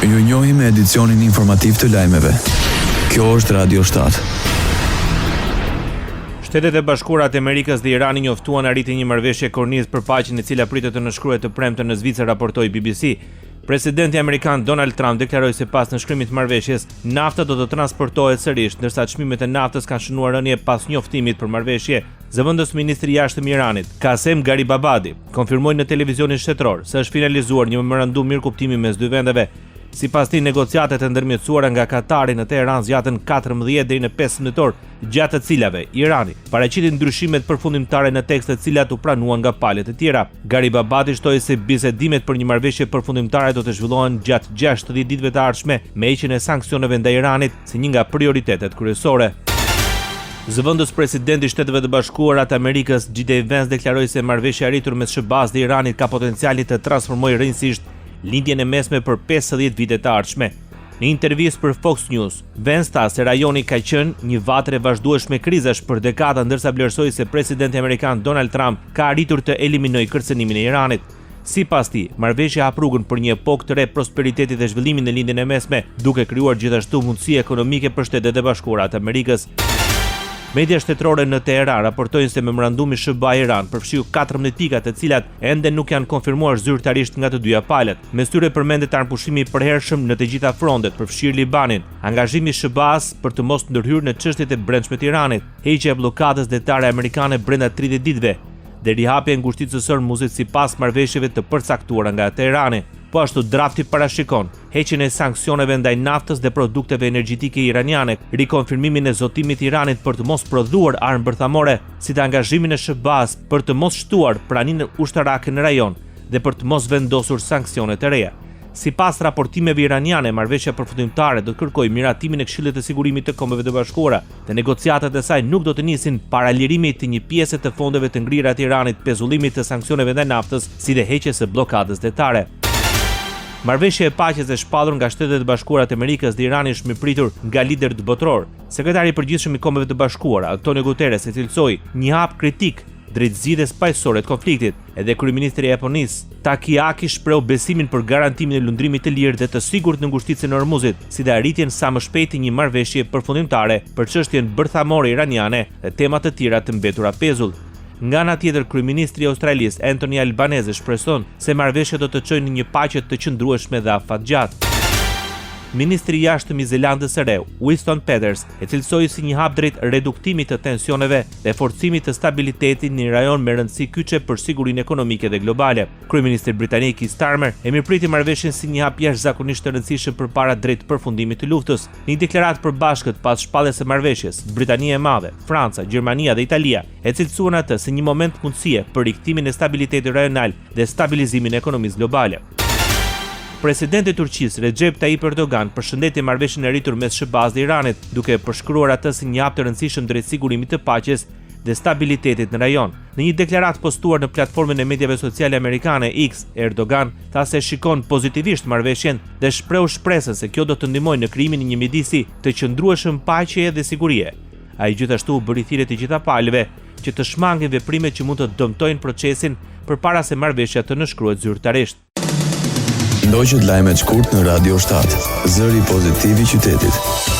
Ju njohim me edicionin informativ të lajmeve. Kjo është Radio 7. Shtetet e Bashkuara të Amerikës dhe Irani njoftuan arritjen e një marrëveshje kornizë për paqen e cila pritet të nënshkruhet të premten në Zvicër, raportoi BBC. Presidenti amerikan Donald Trump deklaroi se pas nënshkrimit të marrëveshjes, nafta do të transportohet sërish, ndërsa çmimet e naftës kanë shënuar rënje pas njoftimit për marrëveshje. Zëvendës ministri i jashtëm i Iranit, Qasem Garibabadi, konfirmoi në televizionin shtetëror se është finalizuar një memorandum mirëkuptimi mes dy vendeve. Sipas tij, negociatat e ndërmjetësuara nga Katari në Teheran zgjatën 14 deri në 15 orë, gjatë të cilave Irani paraqiti ndryshimet përfundimtare në tekste të cilat u pranuan nga palët e tjera. Garibabadi shtoi se bisedimet për një marrëveshje përfundimtare do të zhvillohen gjatë 60 ditëve të ardhshme, me heqjen e sanksioneve ndaj Iranit si një nga prioritetet kryesore. Zëvendës presidenti i Shteteve të Bashkuara të Amerikës, J.D. Vance, deklaroi se marrëveshja e arritur mes SBA-s dhe Iranit ka potencialin të transformojë rrënjësisht lindjen e mesme për 50 vite të ardhshme. Në intervistë për Fox News, Vance tha se rajoni ka qenë një vatër e vazhdueshme krizash për dekada, ndërsa vlerësoi se presidenti amerikan Donald Trump ka arritur të eliminojë kërcënimin e Iranit. Sipas tij, marrëveshja hap rrugën për një epokë të re prosperiteti dhe zhvillimi në lindjen e mesme, duke krijuar gjithashtu mundësi ekonomike për Shtetet e Bashkuara të Amerikës. Media shtetërore në Teheran raportojnë se memorandumi SBA-Iran përfshiu 14 pika të cilat ende nuk janë konfirmuar zyrtarisht nga të dyja palët. Mes tyre përmendet anëpushimi i përhershëm në të gjitha frontet, përfshirë Libanin, angazhimi i SBA-s për të mos ndërhyrë në çështjet e brendshme të Iranit, heqja e bllokadës detare amerikane brenda 30 ditëve, dhe rihapja e ngushticës së Hormuzit sipas marrëveshjeve të përcaktuara nga Teherani. Po ashtu drafti parashikon heqjen e sanksioneve ndaj naftës dhe produkteve energjetike iraniane, rikonfirmimin e zotimit të Iranit për të mos prodhuar armë bërthamore, si dhe angazhimin e SBA-s për të mos shtuar praninë ushtarake në rajon dhe për të mos vendosur sanksione të reja. Sipas raportimeve iraniane, marrëveshja përfundimtare do të kërkojë miratimin e Këshillit të Sigurimit të Kombeve të Bashkuara, dhe negociatat e saj nuk do të nisin para lirimit të një pjese të fondeve të ngrira të Iranit, pezullimit të sanksioneve ndaj naftës, si dhe heqjes së bllokadës detare. Marrëveshja e paqes e shpallur nga Shtetet e Bashkuara të Amerikës dhe Irani është mirëpritur nga liderët botror. Sekretari i përgjithshëm i Kombeve të Bashkuara, Antonio Guterres, e cilësoi një hap kritik drejt zgjidhjes paqësore të konfliktit, edhe kryeministri i Japonisë Takeaki shpreu besimin për garantimin e lundrimit të lirë dhe të sigurt në ngushticën e Hormuzit, si dhe arritjen sa më shpejt të një marrëveshje përfundimtare për çështjen bërthamore iraniane dhe tema të tjera të mbetura pezull. Nga ana tjetër, kryeministri i Australisë Anthony Albanese shpreson se marrëveshja do të çojë në një paqe të qëndrueshme dhe afatgjatë. Ministri i jashtëm i Zelandës së Re, Winston Peters, e cilësoi si një hap drejt reduktimit të tensioneve dhe forcimit të stabilitetit në një rajon me rëndësi kyçe për sigurinë ekonomike dhe globale. Kryeministri britanik Keir Starmer e mirëpriti marrëveshjen si një hap jashtëzakonisht të rëndësishëm përpara drejt përfundimit të luftës. Në një deklaratë përbashkët pas shpalljes së marrëveshjes, Britania e Madhe, Franca, Gjermania dhe Italia e cilësuan atë si një moment mundësie për rikthimin e stabilitetit rajonal dhe stabilizimin e ekonomisë globale. Presidenti i Turqisë Recep Tayyip Erdogan përshëndeti marrëveshjen e arritur mes SBA-s dhe Iranit, duke përshkruar atë si një hap të rëndësishëm drejt sigurimit të paqes dhe stabilitetit në rajon. Në një deklaratë postuar në platformën e mediave sociale amerikane X, Erdogan tha se shikon pozitivisht marrëveshjen dhe shpreu shpresën se kjo do të ndihmojë në krijimin e një midisi të qëndrueshëm paqeje dhe sigurie. Ai gjithashtu u bëri thirrje të gjitha palëve që të shmangin veprimet që mund të dëmtojnë procesin përpara se marrëveshja të nënshkruhet zyrtarisht. Ndoqët lajmet shkurt në Radio 7, zëri pozitiv i qytetit.